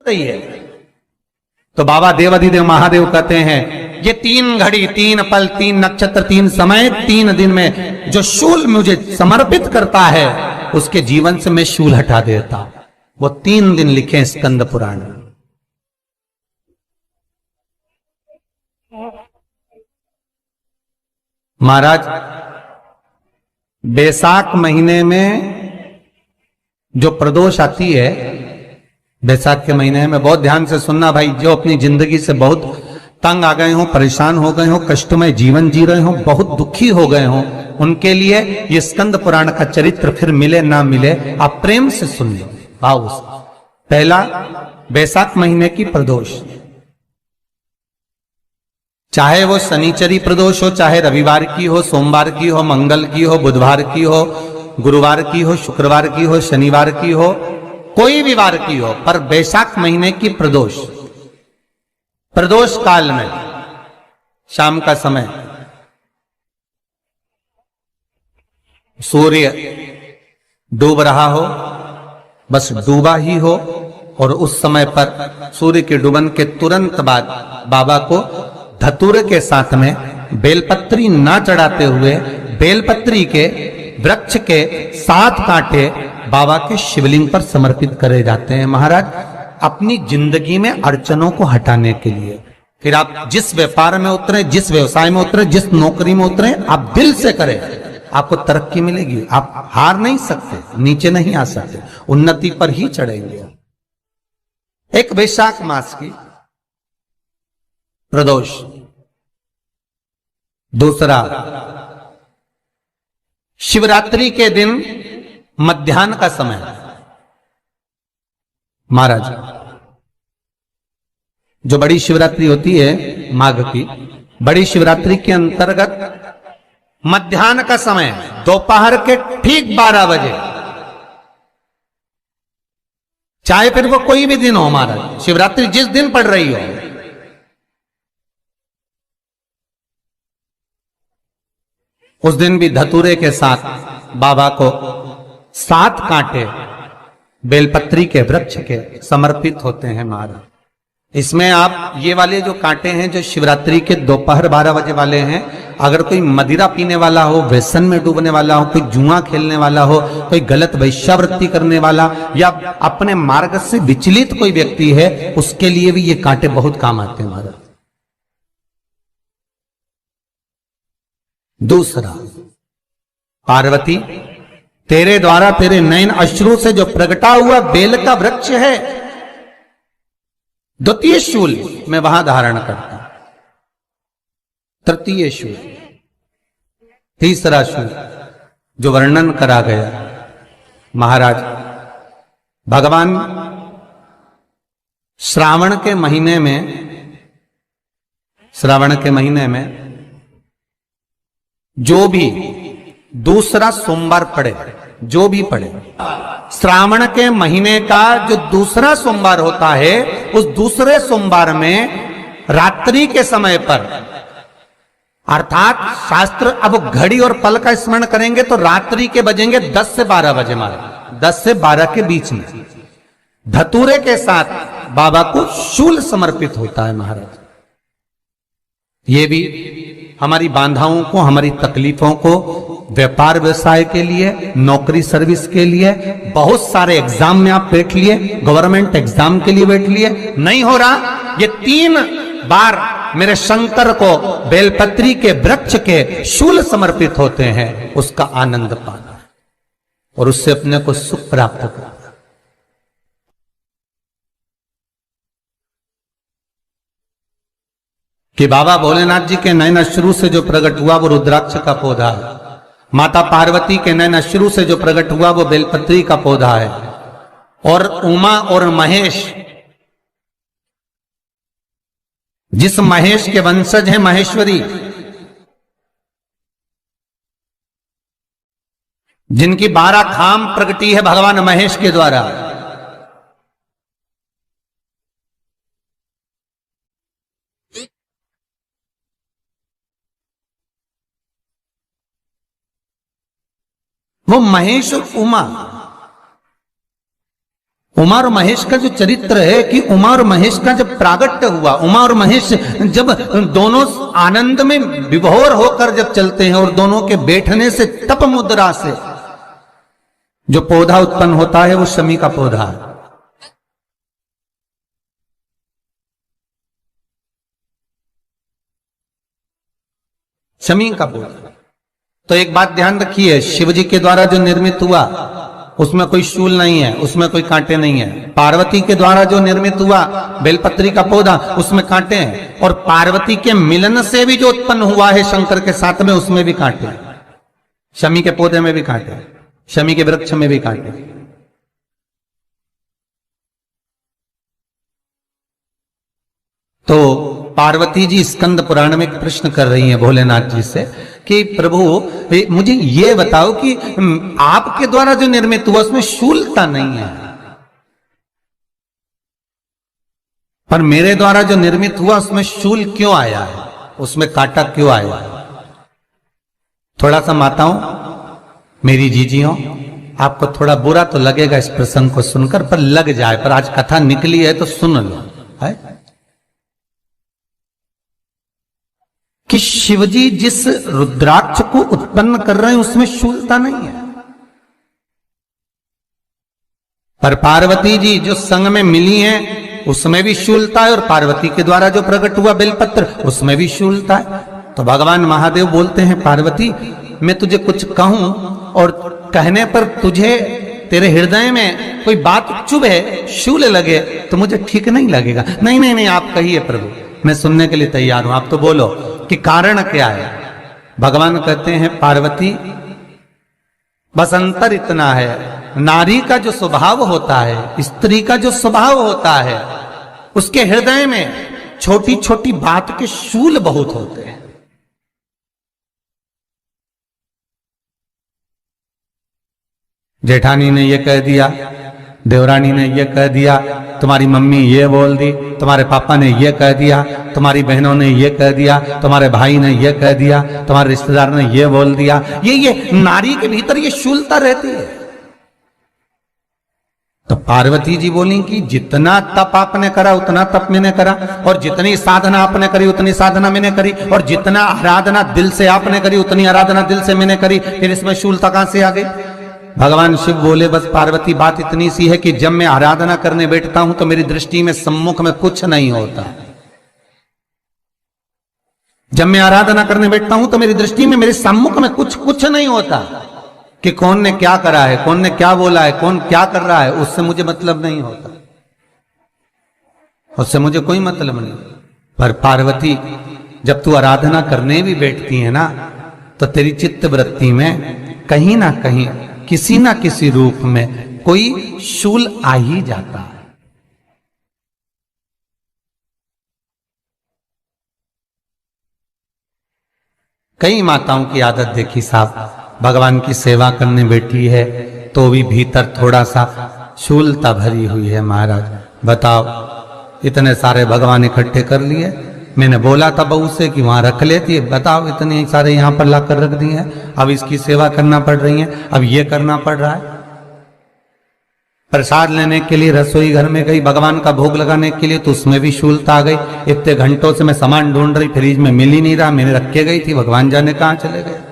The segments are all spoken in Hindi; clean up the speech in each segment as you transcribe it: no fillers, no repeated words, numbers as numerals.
रही है। तो बाबा देवाधिदेव महादेव कहते हैं ये 3 घड़ी 3 पल 3 नक्षत्र 3 समय 3 दिन में जो शूल मुझे समर्पित करता है उसके जीवन से मैं शूल हटा देता हूं। वो 3 दिन लिखे स्कंद पुराण। महाराज बैसाख महीने में जो प्रदोष आती है, बैसाख के महीने में बहुत ध्यान से सुनना भाई, जो अपनी जिंदगी से बहुत तंग आ गए हो, परेशान हो गए हो, कष्टमय जीवन जी रहे हो, बहुत दुखी हो गए हो, उनके लिए ये स्कंद पुराण का चरित्र फिर मिले ना मिले आप प्रेम से सुन लो भाव से। पहला, बैसाख महीने की प्रदोष, चाहे वो शनिचरी प्रदोष हो, चाहे रविवार की हो, सोमवार की हो, मंगल की हो, बुधवार की हो, गुरुवार की हो, शुक्रवार की हो, शनिवार की हो, कोई भी वार की हो, पर बैसाख महीने की प्रदोष, प्रदोष काल में शाम का समय सूर्य डूब रहा हो, बस डूबा ही हो, और उस समय पर सूर्य के डूबन के तुरंत बाद बाबा को धतूरे के साथ में बेलपत्री ना चढ़ाते हुए बेलपत्री के वृक्ष के 7 कांटे बाबा के शिवलिंग पर समर्पित करे जाते हैं महाराज, अपनी जिंदगी में अड़चनों को हटाने के लिए। फिर आप जिस व्यापार में उतरे, जिस व्यवसाय में उतरे, जिस नौकरी में उतरे, आप दिल से करें, आपको तरक्की मिलेगी। आप हार नहीं सकते, नीचे नहीं आ सकते, उन्नति पर ही चढ़ेंगे। एक वैशाख मास की प्रदोष, दूसरा शिवरात्रि के दिन मध्याह्न का समय महाराज, जो बड़ी शिवरात्रि होती है माघ की, बड़ी शिवरात्रि के अंतर्गत मध्याह्न का समय, दोपहर के ठीक 12 बजे, चाहे फिर वो कोई भी दिन हो महाराज, शिवरात्रि जिस दिन पड़ रही हो, उस दिन भी धतूरे के साथ बाबा को 7 कांटे बेलपत्री के वृक्ष के समर्पित होते हैं महाराज। इसमें आप ये वाले जो कांटे हैं जो शिवरात्रि के दोपहर 12 बजे वाले हैं, अगर कोई मदिरा पीने वाला हो, व्यसन में डूबने वाला हो, कोई जुआ खेलने वाला हो, कोई गलत वैश्यावृत्ति करने वाला, या अपने मार्ग से विचलित कोई व्यक्ति है, उसके लिए भी ये कांटे बहुत काम आते हैं महाराज। दूसरा, पार्वती तेरे द्वारा तेरे नयन अश्रु से जो प्रगटा हुआ बेल का वृक्ष है, द्वितीय शूल मैं वहां धारण करता, तृतीय शूल, तीसरा शूल जो वर्णन करा गया महाराज, भगवान श्रावण के महीने में जो भी दूसरा सोमवार पड़े, जो भी पड़े, श्रावण के महीने का जो दूसरा सोमवार होता है, उस दूसरे सोमवार में रात्रि के समय पर, अर्थात शास्त्र अब घड़ी और पल का स्मरण करेंगे तो रात्रि के बजेंगे 10 से 12 बजे महाराज, 10 से 12 के बीच में धतूरे के साथ बाबा को शूल समर्पित होता है महाराज। ये भी हमारी बाधाओं को, हमारी तकलीफों को, व्यापार व्यवसाय के लिए, नौकरी सर्विस के लिए, बहुत सारे एग्जाम में आप बैठ लिए, गवर्नमेंट एग्जाम के लिए बैठ लिए, नहीं हो रहा, ये 3 बार मेरे शंकर को बेलपत्री के वृक्ष के शूल समर्पित होते हैं, उसका आनंद पाना और उससे अपने को सुख प्राप्त करना। कि बाबा भोलेनाथ जी के नयन अश्रु से जो प्रकट हुआ वो रुद्राक्ष का पौधा है, माता पार्वती के नयन अश्रु से जो प्रकट हुआ वो बेलपत्री का पौधा है, और उमा और महेश, जिस महेश के वंशज है महेश्वरी, जिनकी 12 खाम प्रगटी है भगवान महेश के द्वारा, वो महेश और उमा उमा और महेश का जो चरित्र है कि उमा और महेश का जब प्रागट्य हुआ, उमा और महेश जब दोनों आनंद में विभोर होकर जब चलते हैं और दोनों के बैठने से तप मुद्रा से जो पौधा उत्पन्न होता है वो शमी का पौधा है। शमी का पौधा। तो एक बात ध्यान रखिए, शिव जी के द्वारा जो निर्मित हुआ उसमें कोई शूल नहीं है, उसमें कोई कांटे नहीं है। पार्वती के द्वारा जो निर्मित हुआ बेलपत्री का पौधा, उसमें कांटे हैं। और पार्वती के मिलन से भी जो उत्पन्न हुआ है शंकर के साथ में, उसमें भी कांटे हैं। शमी के पौधे में भी कांटे हैं, शमी के वृक्ष में भी कांटे। तो पार्वती जी स्कंद पुराण में एक प्रश्न कर रही हैं भोलेनाथ जी से कि प्रभु मुझे ये बताओ कि आपके द्वारा जो निर्मित हुआ उसमें शूलता नहीं है, पर मेरे द्वारा जो निर्मित हुआ उसमें शूल क्यों आया है, उसमें कांटा क्यों आया है? थोड़ा सा माताओं, मेरी जीजियों, आपको थोड़ा बुरा तो लगेगा इस प्रसंग को सुनकर, पर लग जाए, पर आज कथा निकली है तो सुन लो है कि शिवजी जिस रुद्राक्ष को उत्पन्न कर रहे हैं उसमें शूलता नहीं है, पर पार्वती जी जो संग में मिली हैं उसमें भी शूलता है, और पार्वती के द्वारा जो प्रकट हुआ बेलपत्र उसमें भी शूलता है। तो भगवान महादेव बोलते हैं, पार्वती मैं तुझे कुछ कहूं और कहने पर तुझे तेरे हृदय में कोई बात चुभे, शूल लगे तो मुझे ठीक नहीं लगेगा। नहीं नहीं नहीं, आप कहिए प्रभु, मैं सुनने के लिए तैयार हूं, आप तो बोलो कि कारण क्या है। भगवान कहते हैं, पार्वती बस अंतर इतना है, नारी का जो स्वभाव होता है, स्त्री का जो स्वभाव होता है, उसके हृदय में छोटी छोटी बात के शूल बहुत होते हैं। जेठानी ने ये कह दिया, देवरानी ने ये कह दिया, तुम्हारी मम्मी ये बोल दी, तुम्हारे पापा ने ये कह दिया, तुम्हारी बहनों ने ये कह दिया, तुम्हारे भाई ने ये कह दिया, तुम्हारे रिश्तेदार ने ये बोल दिया। ये नारी के भीतर ये शूलता रहती है। तो पार्वती जी बोली कि जितना तप आपने करा उतना तप मैंने करा, और जितनी साधना आपने करी उतनी साधना मैंने करी, और जितना आराधना दिल से आपने करी उतनी आराधना दिल से मैंने करी, फिर इसमें शूलता कहां से आ गई? भगवान शिव बोले, बस पार्वती बात इतनी सी है कि जब मैं आराधना करने बैठता हूं तो मेरी दृष्टि में सम्मुख में कुछ नहीं होता। जब मैं आराधना करने बैठता हूं तो मेरी दृष्टि में, मेरे सम्मुख में कुछ नहीं होता कि कौन ने क्या करा है, कौन ने क्या बोला है, कौन क्या कर रहा है, उससे मुझे मतलब नहीं होता, उससे मुझे कोई मतलब नहीं। पर पार्वती जब तू आराधना करने भी बैठती है ना, तो तेरी चित्त वृत्ति में कहीं ना कहीं किसी ना किसी रूप में कोई शूल आ ही जाता है। कई माताओं की आदत देखी साहब, भगवान की सेवा करने बैठी है तो भी भीतर थोड़ा सा शूलता भरी हुई है। महाराज बताओ, इतने सारे भगवान इकट्ठे कर लिए, मैंने बोला था बहू से कि वहां रख लेती है, बताओ इतने सारे यहां पर लाकर रख दिए हैं, अब इसकी सेवा करना पड़ रही है, अब ये करना पड़ रहा है। प्रसाद लेने के लिए रसोई घर में गई, भगवान का भोग लगाने के लिए, तो उसमें भी शूलता आ गई। इतने घंटों से मैं सामान ढूंढ रही, फ्रिज में मिल ही नहीं रहा, मैंने रख के गई थी, भगवान जाने कहां चले गए।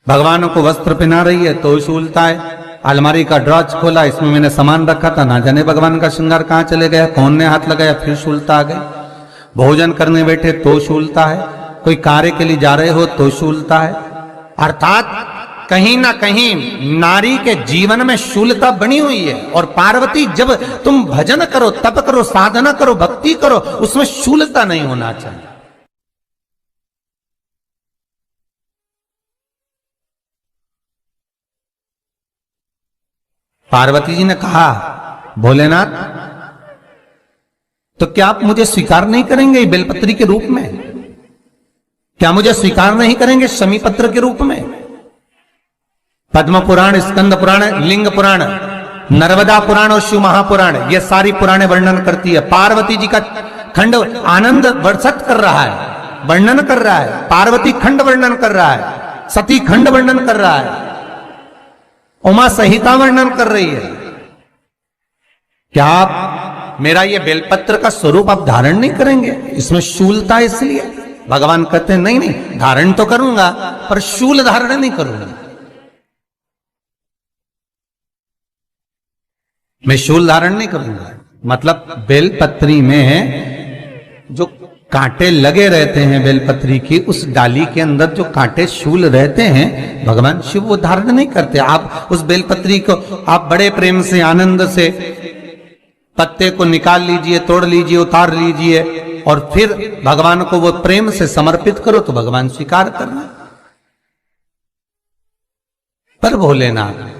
भगवानों को वस्त्र पहना रही है तो शूलता है। अलमारी का ड्रॉज खोला, इसमें मैंने सामान रखा था, ना जाने भगवान का श्रृंगार कहां चले गया, कौन ने हाथ लगाया, फिर शूलता आ गई। भोजन करने बैठे तो शूलता है, कोई कार्य के लिए जा रहे हो तो शूलता है। अर्थात कहीं ना कहीं नारी के जीवन में शूलता बनी हुई है। और पार्वती, जब तुम भजन करो, तप करो, साधना करो, भक्ति करो, उसमें शूलता नहीं होना चाहिए। पार्वती जी ने कहा, भोलेनाथ तो क्या आप मुझे स्वीकार नहीं करेंगे बेलपत्री के रूप में? क्या मुझे स्वीकार नहीं करेंगे शमी पत्र के रूप में? पद्म पुराण, स्कंद पुराण, लिंग पुराण, नर्मदा पुराण और शिव महापुराण, ये सारी पुराणे वर्णन करती है। पार्वती जी का खंड आनंद वर्षत कर रहा है, वर्णन कर रहा है। पार्वती खंड वर्णन कर रहा है, सती खंड वर्णन कर रहा है, उमा संहिता वर्णन कर रही है। क्या आप मेरा ये बेलपत्र का स्वरूप आप धारण नहीं करेंगे? इसमें शूलता इसलिए भगवान कहते हैं नहीं नहीं, धारण तो करूंगा पर शूल धारण नहीं करूंगा। मैं शूल धारण नहीं करूंगा, मतलब बेलपत्री में जो कांटे लगे रहते हैं बेलपत्री की, उस डाली के अंदर जो कांटे शूल रहते हैं, भगवान शिव वो धारण नहीं करते। आप उस बेलपत्री को आप बड़े प्रेम से आनंद से पत्ते को निकाल लीजिए, तोड़ लीजिए, उतार लीजिए और फिर भगवान को वो प्रेम से समर्पित करो तो भगवान स्वीकार करना। पर भोलेनाथ